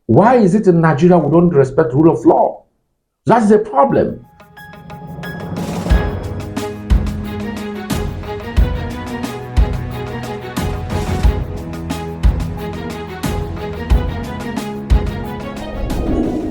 Why is it in Nigeria we don't respect the rule of law? That's the problem.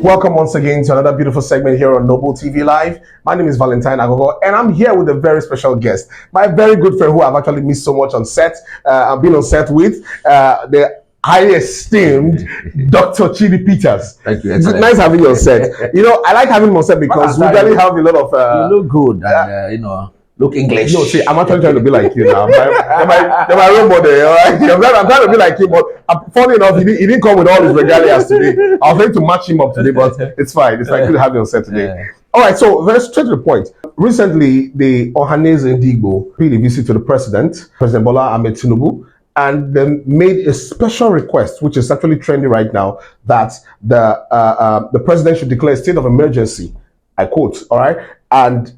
Welcome once again to another beautiful segment here on Noble TV Live. My name is Valentine Agogo, and I'm here with a very special guest, my very good friend who I've actually missed so much on set. I've been on set with the highly esteemed Dr. Chidi Peters. Thank you. It's nice having you on set. You know, I like having him on set because we usually have a lot of... you look good and, look English. No, see, I'm actually trying to be like you now. My role model, all right? I'm trying to be like you, but funny enough, he didn't come with all his regalias today. I was going to match him up today, but it's fine. It's fine. Good to have you on set today. All right, so very straight to the point. Recently, the Ohanaeze Ndigbo paid a visit to the President Bola Ahmed Tinubu, and then made a special request, which is actually trending right now, that the President should declare a state of emergency. I quote, all right? And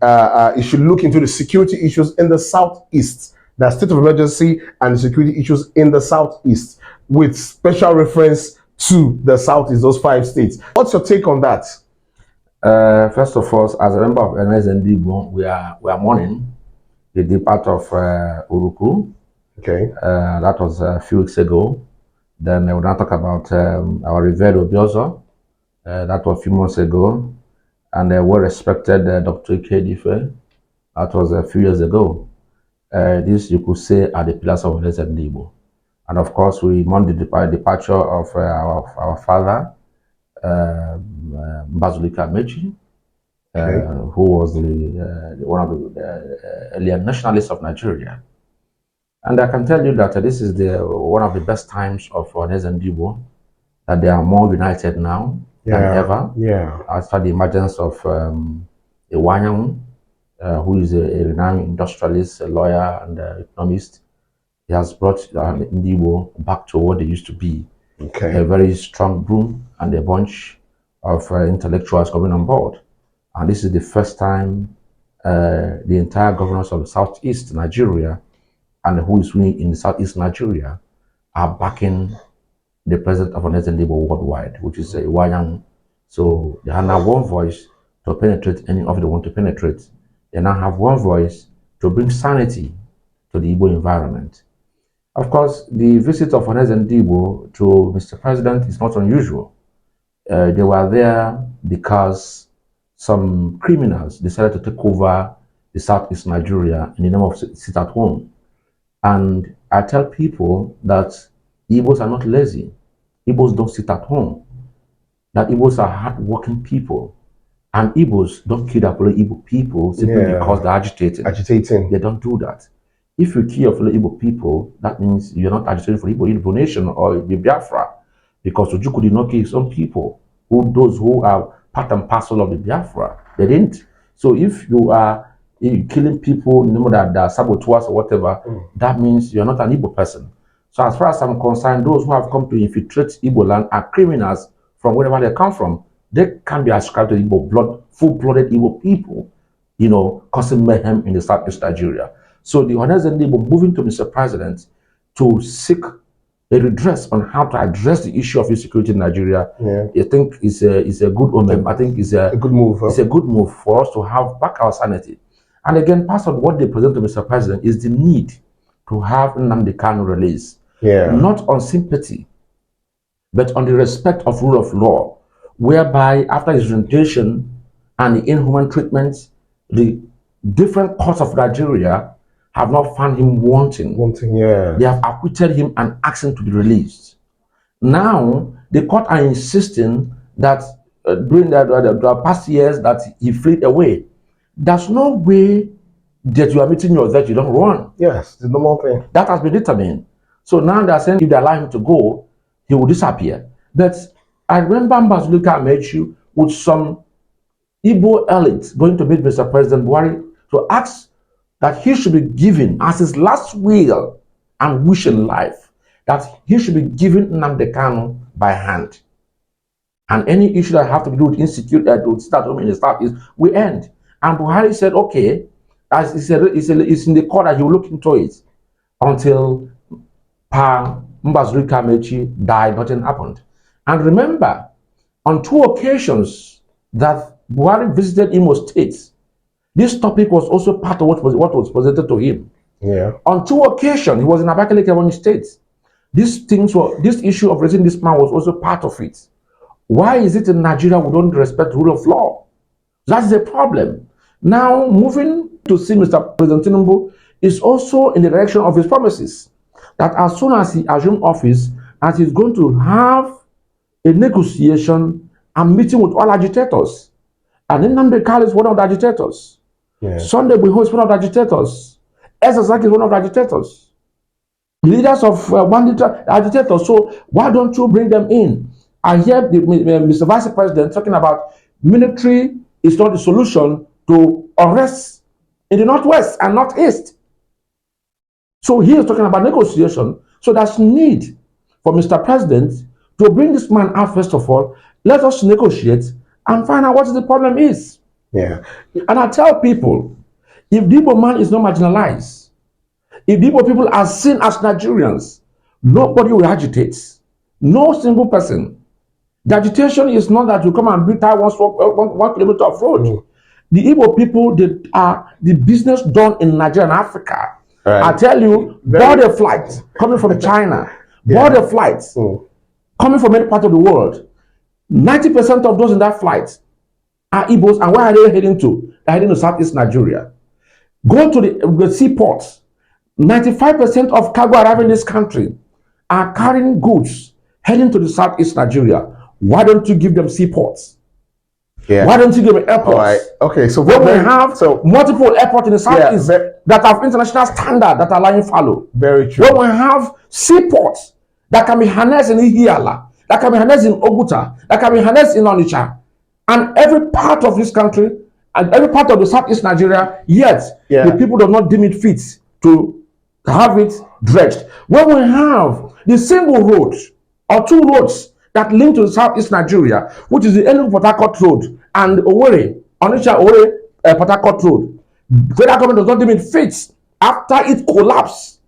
it should look into the security issues in the Southeast, the state of emergency and the security issues in the Southeast, with special reference to the Southeast, those 5 states. What's your take on that? First of all, as a member of Ohanaeze Ndigbo, we are mourning the departure of Uruku. Okay. That was a few weeks ago. Then we'll now talk about our Revered Obiozo. That was a few months ago. And well-respected Dr. Ikedife. That was a few years ago. This, you could say, are the pillars of Ohanaeze Ndigbo. And of course, we mourn the departure of our father, Mbazulika Amechi, who was one of the earlier nationalists of Nigeria. And I can tell you that this is one of the best times of Ohanaeze Ndigbo, that they are more united now than ever. Yeah. After the emergence of Iwanyang, who is a renowned industrialist, a lawyer, and economist, he has brought Ndigbo back to what they used to be. Okay. A very strong broom and a bunch of intellectuals coming on board. And this is the first time the entire governors of Southeast Nigeria and who is winning in Southeast Nigeria are backing the president of Ohanaeze Ndigbo worldwide, which is Iwanyang. So they have now one voice to penetrate any of they want to penetrate. They now have one voice to bring sanity to the Igbo environment. Of course, the visit of Ohanaeze Ndigbo to Mr. President is not unusual. They were there because some criminals decided to take over the Southeast Nigeria in the name of sit at home. And I tell people that Igbos are not lazy. Igbos don't sit at home. That Igbos are hard-working people. And Igbos don't kill their fellow Igbo people simply because they're agitating. They don't do that. If you kill your fellow Igbo people, that means you're not agitating for Igbo nation or the Biafra. Because Ojukwu did not kill some people, those who are part and parcel of the Biafra. They didn't. So if you are killing people, that are saboteurs or whatever, that means you're not an Igbo person. So as far as I'm concerned, those who have come to infiltrate Igbo land are criminals from wherever they come from. They can be ascribed to Igbo full-blooded Igbo people, causing mayhem in the Southeast Nigeria. So the Ohanaeze Ndigbo moving to Mr. President to seek a redress on how to address the issue of insecurity in Nigeria, I think is a good omen. I think is a good move. It's a good move for us to have back our sanity. And again, part of what they present to Mr. President is the need to have Nnamdi Kanu released. Not on sympathy, but on the respect of rule of law, whereby after his rendition and the inhuman treatment, the different courts of Nigeria have not found him wanting. They have acquitted him and asked him to be released. Now, the court are insisting that during the past years that he fled away. There's no way that you are meeting your death, you don't run. Yes, the normal thing. That has been determined. So now they're saying if they allow him to go, he will disappear. But I remember Mbazulika Amechi with some Igbo elite going to meet Mr. President Buhari to ask that he should be given as his last will and wish in life, that he should be given Nnamdi Kanu by hand. And any issue that have to do with insecurity, to start in the Southeast, we end. And Buhari said, okay, as he said, it's in the court that he will look into it until Mbazulika Amechi died, nothing happened. And remember, on 2 occasions that Buhari visited Imo State, this topic was also part of what was presented to him. Yeah. On 2 occasions, he was in Abakaliki, Ebonyi State. This issue of raising this man was also part of it. Why is it in Nigeria we don't respect the rule of law? That's the problem. Now, moving to see Mr. President Tinubu is also in the direction of his promises. That as soon as he assumes office, as he's going to have a negotiation and meeting with all agitators. And Nnamdi Kanu is one of the agitators. Yeah. Sunday Igboho is one of the agitators. Esazaki is one of the agitators. Leaders of one agitators. So why don't you bring them in? I hear Mr. Vice President talking about military is not the solution to unrest in the Northwest and Northeast. So he is talking about negotiation. So there's need for Mr. President to bring this man out first of all. Let us negotiate and find out what the problem is. Yeah. And I tell people, if the Igbo man is not marginalized, if the Igbo people are seen as Nigerians, nobody will agitate. No single person. The agitation is not that you come and build one kilometer of road. Mm. The Igbo people, they are the business done in Nigeria and Africa. Right. I tell you, border flights coming from China, border flights coming from any part of the world. 90% of those in that flight are Igbos, and where are they heading to? They're heading to Southeast Nigeria. Go to the seaports. 95% of cargo arriving in this country are carrying goods heading to the Southeast Nigeria. Why don't you give them seaports? Yeah. Why don't you give them airports? Right. Okay, so when we have multiple airports in the Southeast that have international standard that are lying fallow. Very true. When we have seaports that can be harnessed in Ihiala, that can be harnessed in Oguta, that can be harnessed in Onitsha, and every part of this country and every part of the Southeast Nigeria, yet the people do not deem it fit to have it dredged. When we have the single road or 2 roads that link to the Southeast Nigeria, which is the Enugu-Port Harcourt Road and Owerri, Onitsha-Owerri Port Harcourt Road, the federal government does not deem it fit after it collapsed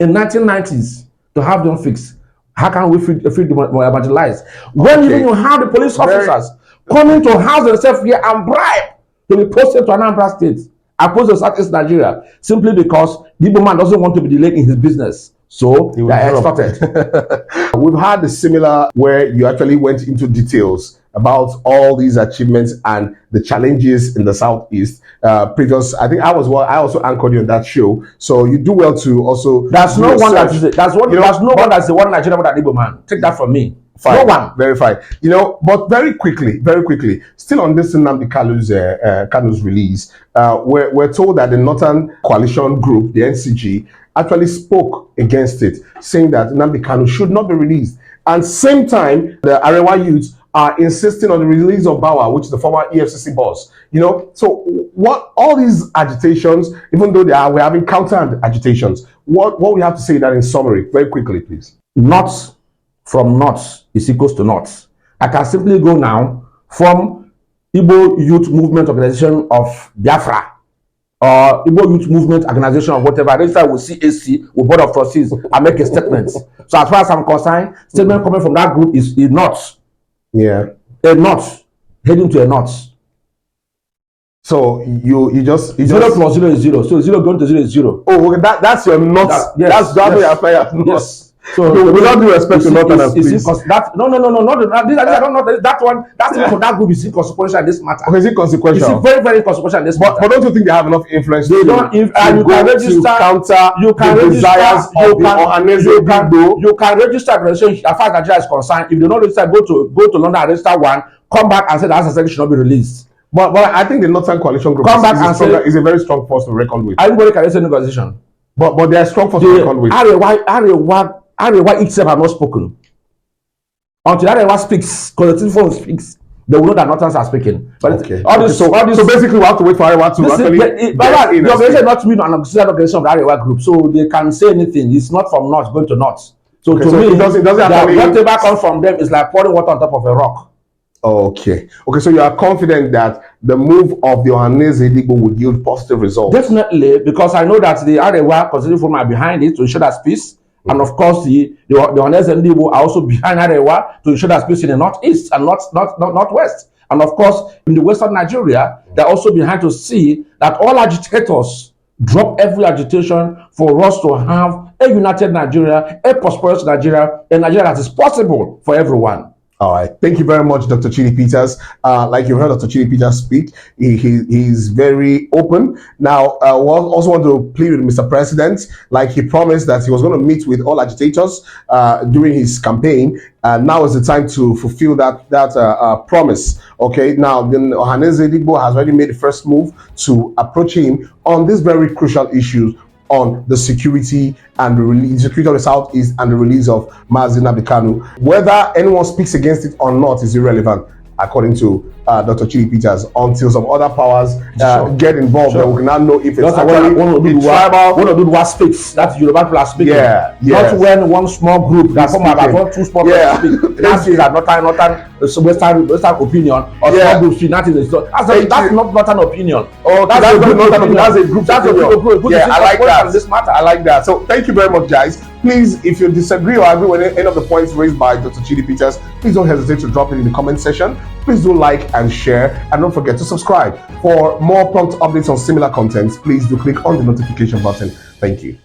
in 1990s to have them fixed. How can we feed the marginalized? When even you have the police officers coming to house themselves here and bribe to be posted to Anambra State, opposed to Southeast Nigeria, simply because the Igbo man doesn't want to be delayed in his business. So they are extorted. We've had a similar where you actually went into details about all these achievements and the challenges in the Southeast. Previous, I think I also anchored you on that show. So you do well to also. There's no one that's the one Nigerian that Igbo man. Take that from me. Fine. No one. Very fine. But very quickly, still on this Nnamdi Kanu's release, we're told that the Northern Coalition Group, the NCG, actually spoke against it, saying that Nnamdi Kanu should not be released. And same time, the Arewa youths are insisting on the release of Bawa, which is the former EFCC boss. So what all these agitations, even though we're having counter agitations, what we have to say that in summary, very quickly, please. North from north is equals to north. I can simply go now from Igbo Youth Movement Organization of Biafra, or Igbo Youth Movement Organization or whatever, register with CAC, with Board of Trustees, and make a statement. So as far as I'm concerned, statement coming from that group is not. Yeah. A north, heading to a north. So you just 0 plus 0 is 0. So 0 going to 0 is 0. Oh, okay, that's your north. That's what you aspire. Yes. So without due respect to Northerners, please. No. That one, for that group is inconsequential in this matter. Okay, is it consequential? It's very, very consequential in this matter. But don't you think they have enough influence? They don't. You can register. You can register. You can register organization as far as Nigeria is concerned. If they don't register, go to London and register one. Come back and say that Asaseki should not be released. But I think the Northern Coalition Group is a very strong force to reckon with. Everybody can register an organization. But they are strong force to reckon with. Arewa itself have not spoken. Until Arewa speaks, because the phone speaks, they will know that Northerns are speaking. But okay. So basically, we have to wait for Arewa to the organization not to be an organization of the Arewa group, so they can say anything. It's not from north going to north. So to me, whatever comes from them is like pouring water on top of a rock. Okay. So you are confident that the move of the Ohanaeze Ndigbo would yield positive results? Definitely, because I know that the Arewa Constitutional Forum are behind it to ensure that peace. And of course, the Honest Ndibo are also behind Arewa to ensure that peace in the northeast and northwest. And of course, in the western Nigeria, they're also behind to see that all agitators drop every agitation for us to have a united Nigeria, a prosperous Nigeria, a Nigeria that is possible for everyone. All right. Thank you very much, Dr. Chidi Peters. Like you heard Dr. Chidi Peters speak, he's very open. Now, we also want to plead with Mr. President, like he promised that he was going to meet with all agitators during his campaign. Now is the time to fulfill that promise. Okay. Now, then Ohanaeze Ndigbo has already made the first move to approach him on these very crucial issues on the security and the security of the Southeast and the release of Mazi Nnamdi Kanu. Whether anyone speaks against it or not is irrelevant, according to Dr. Chidi Peters, until some other powers get involved. Then we can now know if it's actually tribal. One of the speaks, that's Yoruba people are speaking. Yeah, not when one small group that come about one two small people speak. That is not an Western opinion or small group speak. That's not an opinion. Oh, that's a group opinion. Yeah, I like that. This matter. I like that. So thank you very much, guys. Please, if you disagree or agree with any of the points raised by Dr. Chidi Peters, please don't hesitate to drop it in the comment section. Please do like and share, and don't forget to subscribe. For more prompt updates on similar content, please do click on the notification button. Thank you.